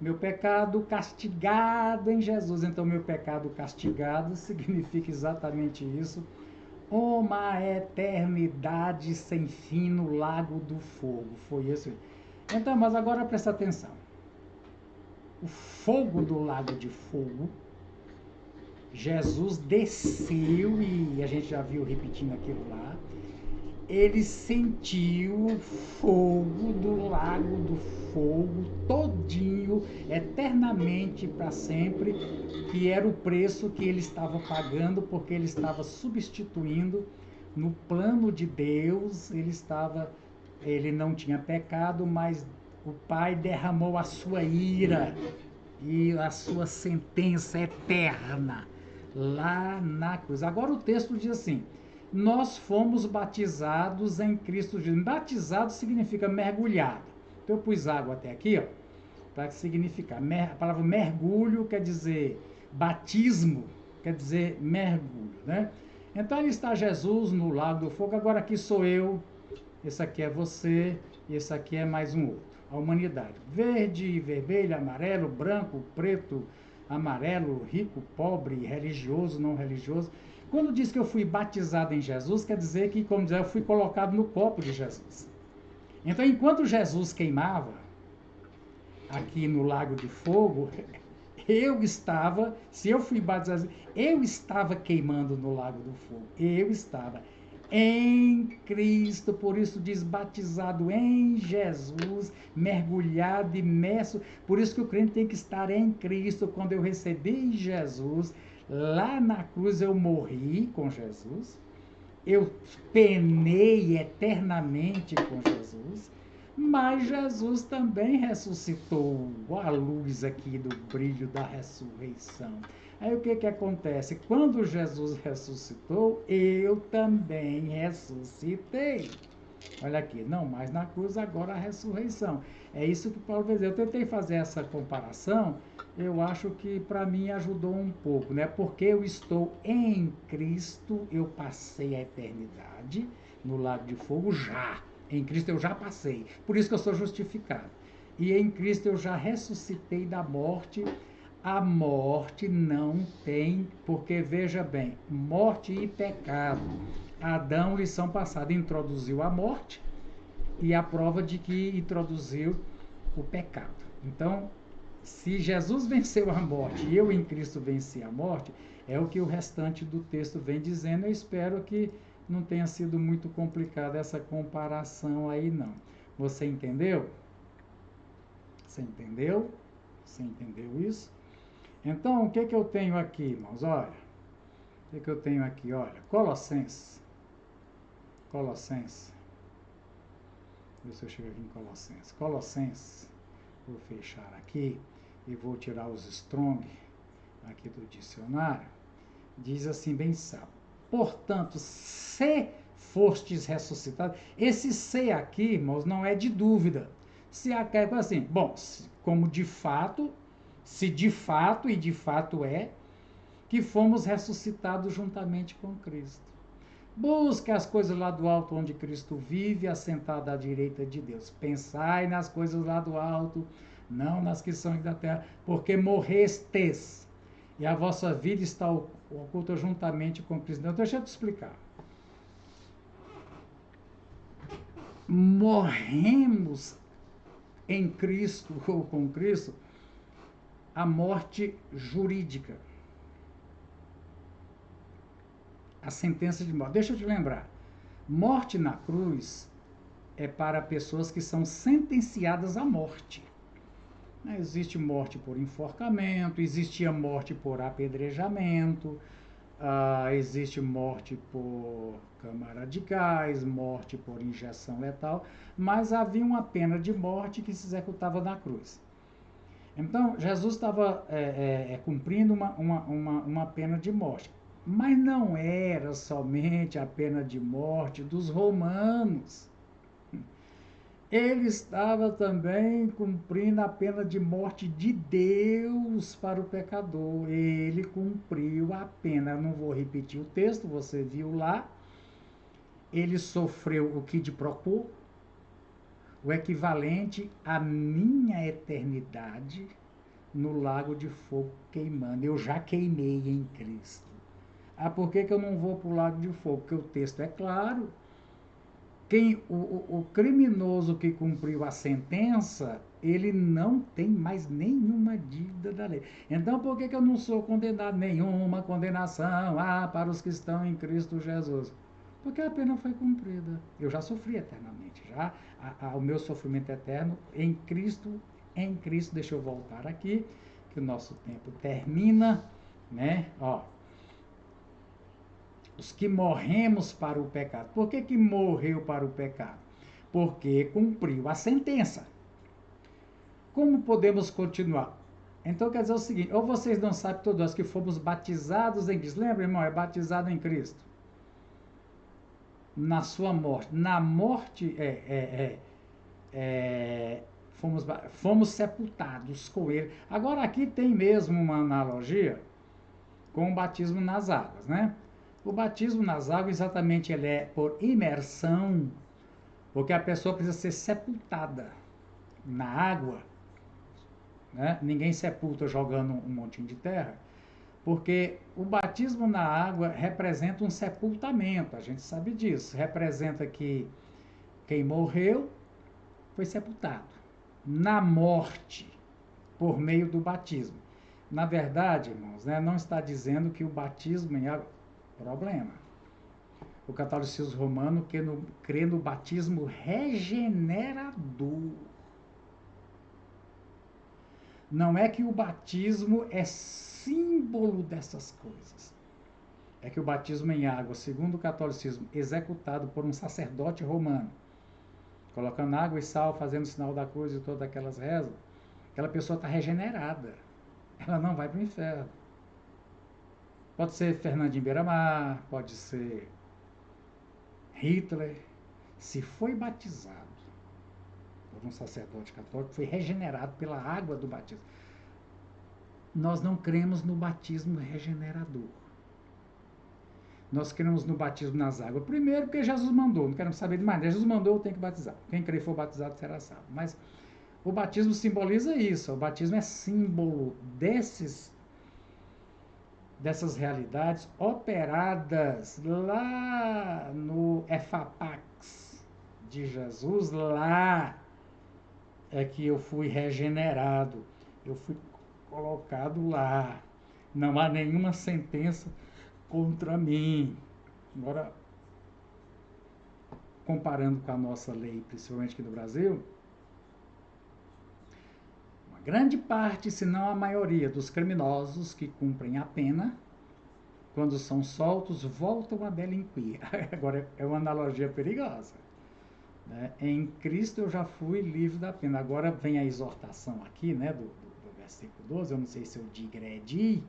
meu pecado castigado em Jesus. Então meu pecado castigado significa exatamente isso. Uma eternidade sem fim no lago do fogo. Foi isso. Então, mas agora presta atenção. O fogo do lago de fogo, Jesus desceu, e a gente já viu repetindo aquilo lá. Ele sentiu o fogo do lago do fogo todinho, eternamente, para sempre, que era o preço que ele estava pagando, porque ele estava substituindo no plano de Deus. Ele não tinha pecado, mas o Pai derramou a sua ira e a sua sentença eterna lá na cruz. Agora o texto diz assim: nós fomos batizados em Cristo Jesus. Batizado significa mergulhado. Então eu pus água até aqui, ó, para significar. A palavra mergulho quer dizer batismo, quer dizer mergulho, né? Então ali está Jesus no lago do fogo. Agora aqui sou eu, esse aqui é você, e esse aqui é mais um outro. A humanidade. Verde, vermelho, amarelo, branco, preto, amarelo, rico, pobre, religioso, não religioso. Quando diz que eu fui batizado em Jesus, quer dizer que, como dizer, eu fui colocado no copo de Jesus. Então, enquanto Jesus queimava aqui no lago de fogo, se eu fui batizado, eu estava queimando no lago do fogo. Eu estava em Cristo, por isso diz batizado em Jesus, mergulhado, imerso. Por isso que o crente tem que estar em Cristo. Quando eu recebi Jesus, lá na cruz eu morri com Jesus, eu penei eternamente com Jesus, mas Jesus também ressuscitou, a luz aqui do brilho da ressurreição. Aí o que acontece? Quando Jesus ressuscitou, eu também ressuscitei. Olha aqui, não mais na cruz, agora a ressurreição. É isso que Paulo vai dizer. Eu tentei fazer essa comparação, eu acho que para mim ajudou um pouco, né? Porque eu estou em Cristo, eu passei a eternidade no lago de fogo já. Em Cristo eu já passei, por isso que eu sou justificado. E em Cristo eu já ressuscitei da morte. A morte não tem, porque veja bem, morte e pecado. Adão, lição passada, introduziu a morte, e a prova de que introduziu o pecado. Então, se Jesus venceu a morte e eu em Cristo venci a morte, é o que o restante do texto vem dizendo. Eu espero que não tenha sido muito complicada essa comparação aí, não. Você entendeu? Você entendeu? Você entendeu isso? Então, o que eu tenho aqui, irmãos? Olha, o que eu tenho aqui? Olha, Colossenses. Deixa eu chegar aqui em Colossenses. Vou fechar aqui e vou tirar os strong aqui do dicionário. Diz assim, bem sábio: portanto, se fostes ressuscitados. Esse ser aqui, irmãos, não é de dúvida. Se é assim, bom, como de fato, se de fato e de fato é, que fomos ressuscitados juntamente com Cristo. Busque as coisas lá do alto, onde Cristo vive, assentado à direita de Deus. Pensai nas coisas lá do alto, não nas que são da terra, porque morrestes, e a vossa vida está oculta juntamente com Cristo. Então, deixa eu te explicar. Morremos em Cristo ou com Cristo a morte jurídica. A sentença de morte. Deixa eu te lembrar. Morte na cruz é para pessoas que são sentenciadas à morte. Existe morte por enforcamento, existia morte por apedrejamento, existe morte por câmara de gás, morte por injeção letal, mas havia uma pena de morte que se executava na cruz. Então, Jesus estava cumprindo uma pena de morte. Mas não era somente a pena de morte dos romanos. Ele estava também cumprindo a pena de morte de Deus para o pecador. Ele cumpriu a pena. Eu não vou repetir o texto, você viu lá. Ele sofreu o quid pro quo, o equivalente à minha eternidade no lago de fogo queimando. Eu já queimei em Cristo. Por que eu não vou para o lago de fogo? Porque o texto é claro. O criminoso que cumpriu a sentença, ele não tem mais nenhuma dívida da lei. Então, por que eu não sou condenado? Nenhuma condenação para os que estão em Cristo Jesus. Porque a pena foi cumprida. Eu já sofri eternamente. Já o meu sofrimento eterno em Cristo, deixa eu voltar aqui, que o nosso tempo termina, né? Os que morremos para o pecado. Por que morreu para o pecado? Porque cumpriu a sentença. Como podemos continuar? Então quer dizer o seguinte, ou vocês não sabem todos nós que fomos batizados em Cristo. Lembra, irmão? É batizado em Cristo. Na sua morte. Na morte fomos sepultados com ele. Agora aqui tem mesmo uma analogia com o batismo nas águas, né? O batismo nas águas, exatamente, ele é por imersão, porque a pessoa precisa ser sepultada na água, né? Ninguém sepulta jogando um montinho de terra, porque o batismo na água representa um sepultamento, a gente sabe disso, representa que quem morreu foi sepultado na morte por meio do batismo. Na verdade, irmãos, né, não está dizendo que o batismo em água problema. O catolicismo romano crê no batismo regenerador. Não é que o batismo é símbolo dessas coisas. É que o batismo em água, segundo o catolicismo, executado por um sacerdote romano, colocando água e sal, fazendo o sinal da cruz e todas aquelas rezas, aquela pessoa está regenerada. Ela não vai para o inferno. Pode ser Fernandinho Beiramar, pode ser Hitler. Se foi batizado por um sacerdote católico, foi regenerado pela água do batismo. Nós não cremos no batismo regenerador. Nós cremos no batismo nas águas. Primeiro, porque Jesus mandou, não queremos saber de mais. Jesus mandou, eu tenho que batizar. Quem crer for batizado será salvo. Mas o batismo simboliza isso. O batismo é símbolo dessas realidades operadas lá no Efapax de Jesus. Lá é que eu fui regenerado, eu fui colocado lá. Não há nenhuma sentença contra mim. Agora, comparando com a nossa lei, principalmente aqui no Brasil, grande parte, se não a maioria, dos criminosos que cumprem a pena, quando são soltos, voltam a delinquir. Agora, é uma analogia perigosa. Né? Em Cristo eu já fui livre da pena. Agora vem a exortação aqui, né, do versículo 12, eu não sei se eu digredi,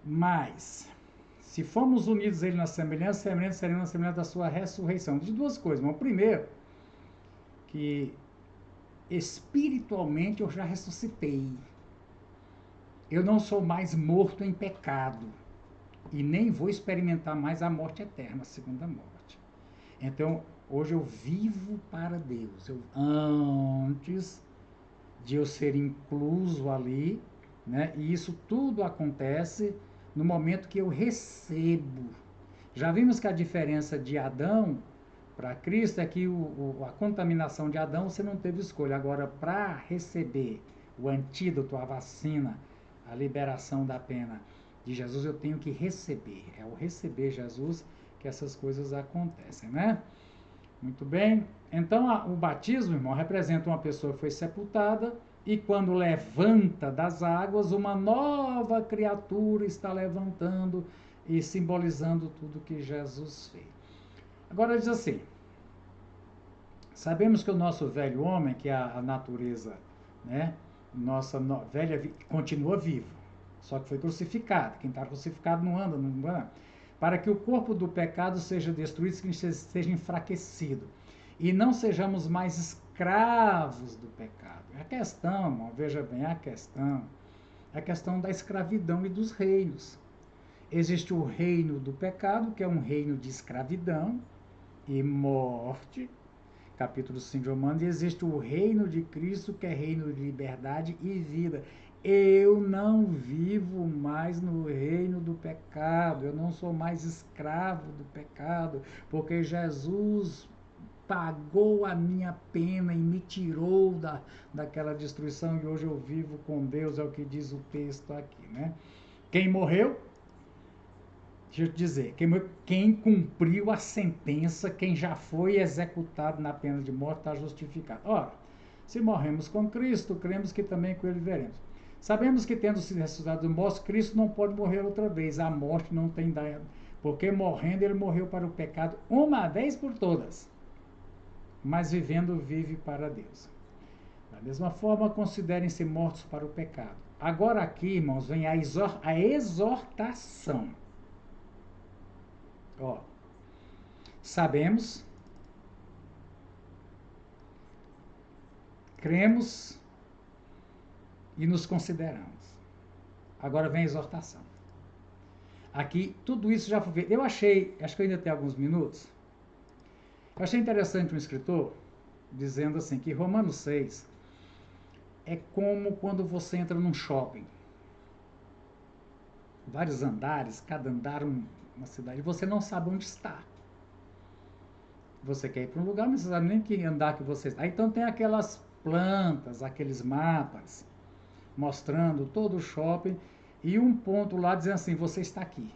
mas Se formos unidos a ele na semelhança, seremos na semelhança da sua ressurreição. De duas coisas, irmão. Primeiro, que espiritualmente eu já ressuscitei. Eu não sou mais morto em pecado. E nem vou experimentar mais a morte eterna, a segunda morte. Então, hoje eu vivo para Deus. Antes de eu ser incluso ali, né? E isso tudo acontece no momento que eu recebo. Já vimos que a diferença de Adão para Cristo é que a contaminação de Adão você não teve escolha. Agora, para receber o antídoto, a vacina, a liberação da pena de Jesus, eu tenho que receber. É ao receber Jesus que essas coisas acontecem, né? Muito bem. Então, o batismo, irmão, representa uma pessoa que foi sepultada e quando levanta das águas, uma nova criatura está levantando e simbolizando tudo que Jesus fez. Agora diz assim, sabemos que o nosso velho homem, que é a natureza, né, nossa velha, continua vivo, só que foi crucificado. Quem está crucificado não anda, não anda. Para que o corpo do pecado seja destruído, que seja enfraquecido. E não sejamos mais escravos do pecado. A questão, irmão, veja bem, a questão da escravidão e dos reinos. Existe o reino do pecado, que é um reino de escravidão e morte, capítulo 5 de Romanos, e existe o reino de Cristo, que é reino de liberdade e vida. Eu não vivo mais no reino do pecado, eu não sou mais escravo do pecado, porque Jesus pagou a minha pena e me tirou daquela destruição, e hoje eu vivo com Deus, é o que diz o texto aqui, né? Quem morreu? Deixa eu te dizer, quem cumpriu a sentença, quem já foi executado na pena de morte, está justificado. Ora, se morremos com Cristo, cremos que também com Ele veremos. Sabemos que, tendo sido ressuscitado do morto, Cristo não pode morrer outra vez. A morte não tem dano, porque morrendo, Ele morreu para o pecado uma vez por todas. Mas vivendo, vive para Deus. Da mesma forma, considerem-se mortos para o pecado. Agora aqui, irmãos, vem a exortação. Ó, sabemos, cremos e nos consideramos. Agora vem a exortação. Aqui, tudo isso já foi feito. Eu achei, acho que eu ainda tenho alguns minutos, eu achei interessante um escritor dizendo assim, que Romanos 6 é como quando você entra num shopping. Vários andares, cada andar uma cidade, e você não sabe onde está. Você quer ir para um lugar, mas você não sabe nem que andar que você está. Então tem aquelas plantas, aqueles mapas, mostrando todo o shopping, e um ponto lá dizendo assim, você está aqui.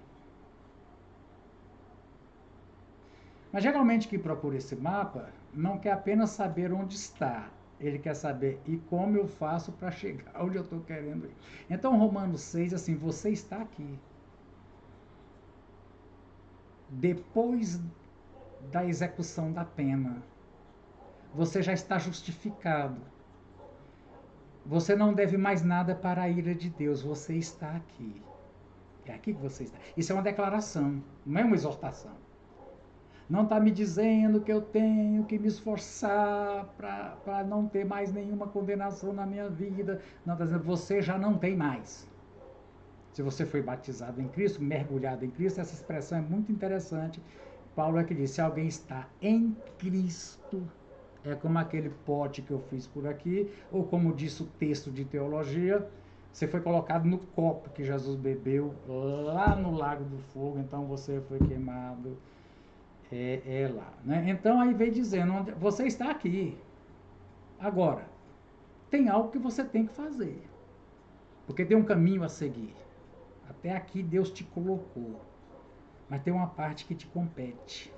Mas geralmente quem procura esse mapa não quer apenas saber onde está, ele quer saber e como eu faço para chegar onde eu estou querendo ir. Então Romanos 6, assim, você está aqui. Depois da execução da pena, você já está justificado. Você não deve mais nada para a ira de Deus, você está aqui. É aqui que você está. Isso é uma declaração, não é uma exortação. Não está me dizendo que eu tenho que me esforçar para não ter mais nenhuma condenação na minha vida. Não está dizendo, você já não tem mais. Se você foi batizado em Cristo, mergulhado em Cristo, essa expressão é muito interessante. Paulo é que diz, se alguém está em Cristo, é como aquele pote que eu fiz por aqui, ou como disse o texto de teologia, você foi colocado no copo que Jesus bebeu lá no Lago do Fogo, então você foi queimado lá. Né? Então aí vem dizendo, você está aqui. Agora, tem algo que você tem que fazer, porque tem um caminho a seguir. Até aqui Deus te colocou, mas tem uma parte que te compete.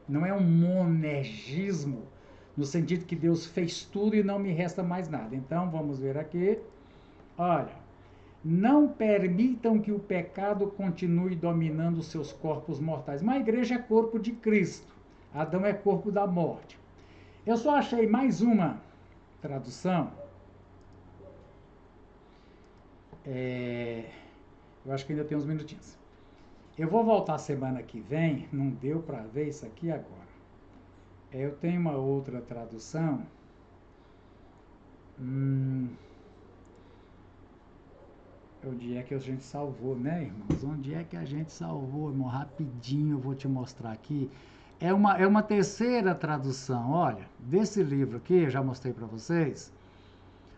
Não é um monergismo, no sentido que Deus fez tudo e não me resta mais nada. Então, vamos ver aqui. Olha, não permitam que o pecado continue dominando os seus corpos mortais. Mas a igreja é corpo de Cristo. Adão é corpo da morte. Eu só achei mais uma tradução. Eu acho que ainda tem uns minutinhos. Eu vou voltar semana que vem, não deu para ver isso aqui agora. Eu tenho uma outra tradução. Onde é que a gente salvou, né, irmãos? Onde é que a gente salvou, irmão? Rapidinho eu vou te mostrar aqui. É uma terceira tradução, olha, desse livro aqui, eu já mostrei para vocês.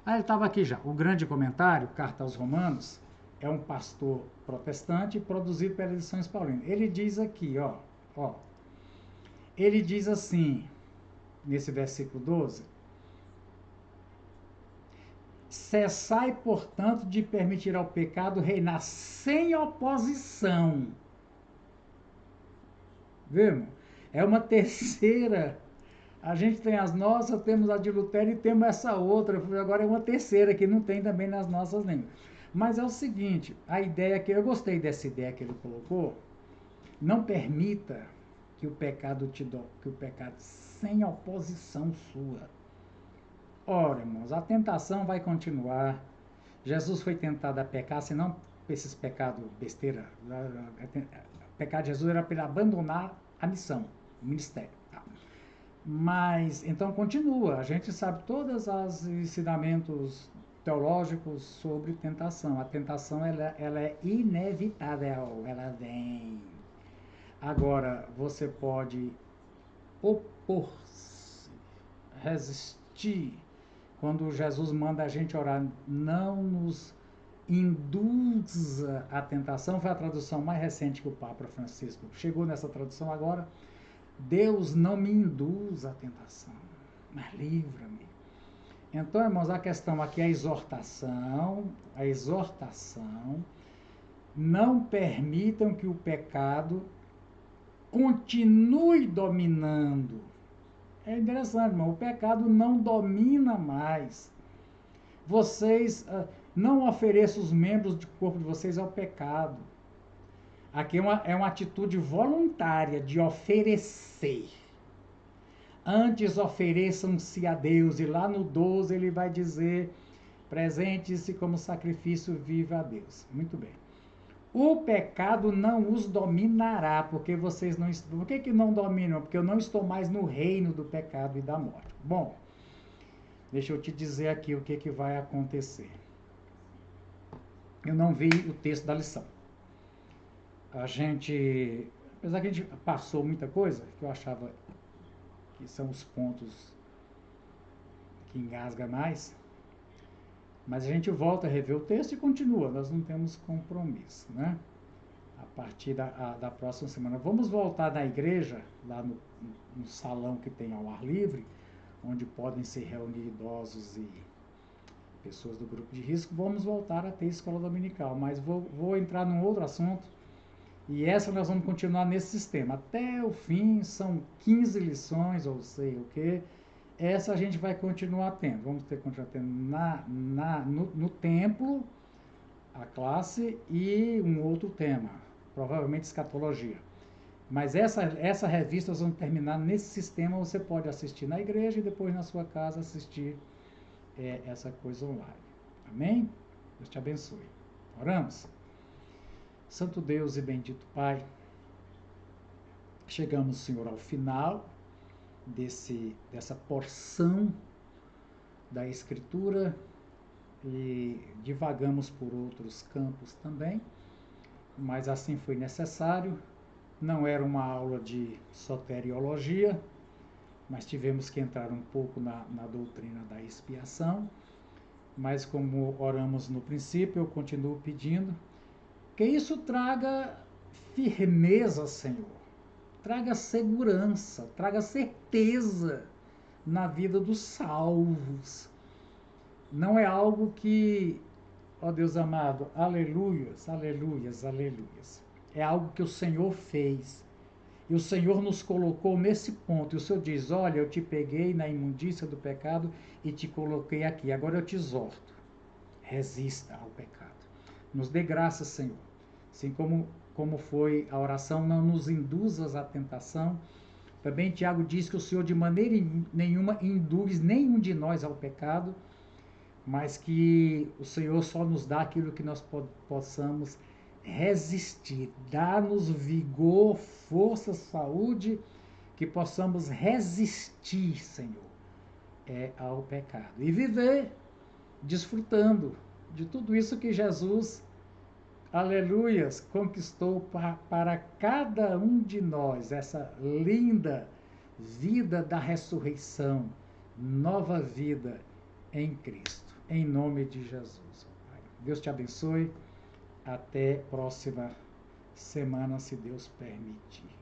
Ele estava aqui já. O Grande Comentário, Carta aos Romanos, é um pastor protestante produzido pela Edições Paulinas. Ele diz aqui, ó. Ele diz assim, nesse versículo 12: cessai, portanto, de permitir ao pecado reinar sem oposição. Viu, irmão? É uma terceira. A gente tem as nossas, temos a de Lutero e temos essa outra. Agora é uma terceira que não tem também nas nossas línguas. Mas é o seguinte, a ideia que eu gostei dessa ideia que ele colocou, não permita que o pecado sem oposição sua. Ora, irmãos, a tentação vai continuar. Jesus foi tentado a pecar, senão esses pecados besteira. O pecado de Jesus era para ele abandonar a missão, o ministério. Mas, então continua. A gente sabe todos os ensinamentos teológicos sobre tentação. A tentação, ela é inevitável, ela vem. Agora, você pode opor-se, resistir. Quando Jesus manda a gente orar, não nos induza a tentação, foi a tradução mais recente que o Papa Francisco chegou nessa tradução agora. Deus não me induz à tentação, mas livra-me. Então, irmãos, a questão aqui é a exortação. Não permitam que o pecado continue dominando. É interessante, irmão, o pecado não domina mais. Vocês não ofereçam os membros do corpo de vocês ao pecado. Aqui é uma atitude voluntária de oferecer. Antes ofereçam-se a Deus. E lá no 12 ele vai dizer, presente-se como sacrifício vivo a Deus. Muito bem. O pecado não os dominará, porque vocês não estão... Por que não dominam? Porque eu não estou mais no reino do pecado e da morte. Bom, deixa eu te dizer aqui o que vai acontecer. Eu não vi o texto da lição. Apesar que a gente passou muita coisa, que eu achava que são os pontos que engasga mais, mas a gente volta a rever o texto e continua, nós não temos compromisso, né? A partir da próxima semana. Vamos voltar na igreja, lá no salão que tem ao ar livre, onde podem se reunir idosos e pessoas do grupo de risco. Vamos voltar a ter escola dominical, mas vou entrar num outro assunto. E essa nós vamos continuar nesse sistema. Até o fim, são 15 lições, ou sei o quê. Essa a gente vai continuar tendo. Vamos continuar tendo no templo, a classe e um outro tema. Provavelmente escatologia. Mas essa revista nós vamos terminar nesse sistema. Você pode assistir na igreja e depois na sua casa assistir essa coisa online. Amém? Deus te abençoe. Oramos? Santo Deus e bendito Pai, chegamos, Senhor, ao final dessa porção da Escritura e divagamos por outros campos também, mas assim foi necessário. Não era uma aula de soteriologia, mas tivemos que entrar um pouco na doutrina da expiação. Mas como oramos no princípio, eu continuo pedindo que isso traga firmeza, Senhor, traga segurança, traga certeza na vida dos salvos. Não é algo que, ó Deus amado, aleluias, aleluias, aleluias. É algo que o Senhor fez. E o Senhor nos colocou nesse ponto. E o Senhor diz, olha, eu te peguei na imundícia do pecado e te coloquei aqui. Agora eu te exorto. Resista ao pecado. Nos dê graça, Senhor. Assim como foi a oração, não nos induzas à tentação. Também Tiago diz que o Senhor de maneira nenhuma induz nenhum de nós ao pecado, mas que o Senhor só nos dá aquilo que nós possamos resistir. Dá-nos vigor, força, saúde, que possamos resistir, Senhor, ao pecado. E viver desfrutando de tudo isso que Jesus, aleluias, conquistou para cada um de nós, essa linda vida da ressurreição, nova vida em Cristo, em nome de Jesus. Deus te abençoe, até próxima semana, se Deus permitir.